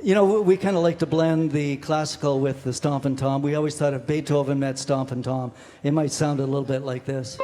You know, we kind of like to blend the classical with the Stompin' Tom. We always thought if Beethoven met Stompin' Tom, it might sound a little bit like this.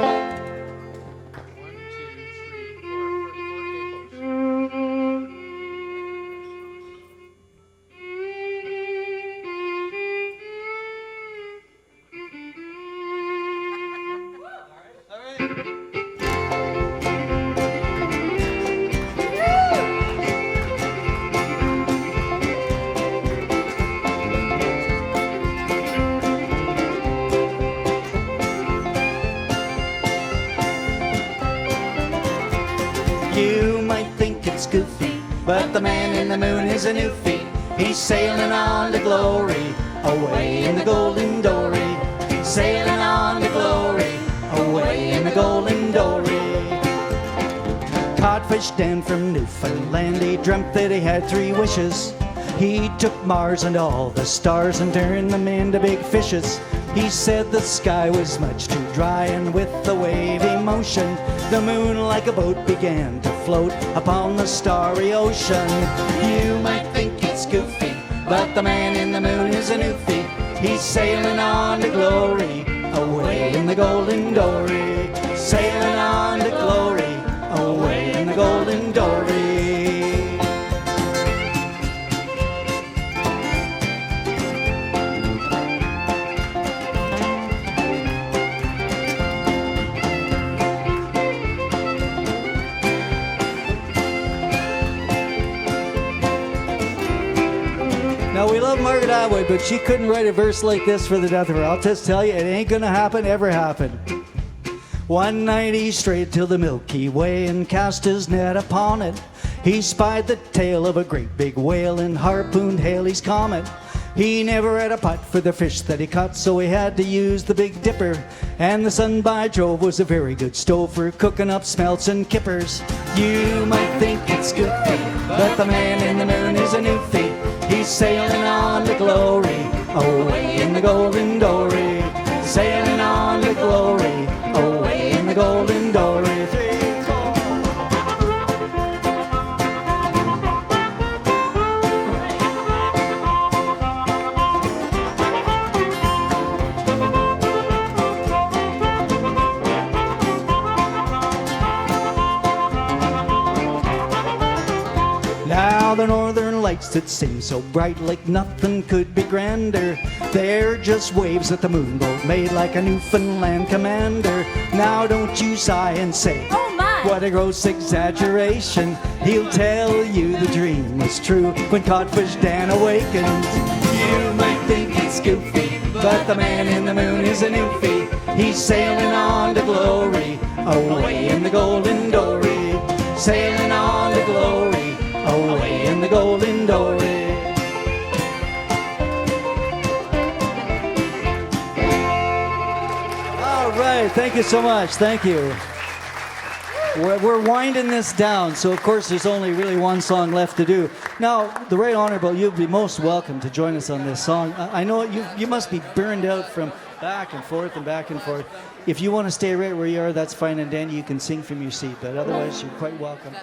You might think it's goofy, but the man in the moon is a Newfie. He's sailing on to glory, away in the golden dory. Sailing on to glory, away in the golden dory. Codfish Dan from Newfoundland, he dreamt that he had 3 wishes. He took Mars and all the stars and turned them into big fishes. He said the sky was much too dry, and with the wavy motion, the moon like a boat began to float upon the starry ocean. You might think it's goofy, but the man in the moon is a Newfie. He's sailing on to glory, away in the golden dory. Sailing on to glory, away in the golden dory. Now, we love Margaret Atwood, but she couldn't write a verse like this for the death of her. I'll just tell you, it ain't gonna happen, ever happen. One night he strayed till the Milky Way and cast his net upon it. He spied the tail of a great big whale and harpooned Halley's Comet. He never had a pot for the fish that he caught, so he had to use the Big Dipper. And the sun by Jove was a very good stove for cooking up smelts and kippers. You might think it's goofy, but the man in the moon is a Newfie. He's sailing on to glory, away in the golden dory. Sailing on to glory, away in the golden dory. Now the northern lights that seem so bright, like nothing could be grander, they're just waves that the moonboat made like a Newfoundland commander. Now don't you sigh and say, oh my, what a gross exaggeration. He'll tell you the dream was true when Codfish Dan awakened. You might think it's goofy, but the man in the moon is a Newfie. He's sailing on to glory, away in the golden dory. Sailing on to glory, away in the golden dory. All right, thank you so much. Thank you. We're winding this down, so of course there's only really one song left to do. Now, the Right Honourable, you'd be most welcome to join us on this song. I know you must be burned out from back and forth and back and forth. If you want to stay right where you are, that's fine, and then you can sing from your seat, but otherwise you're quite welcome.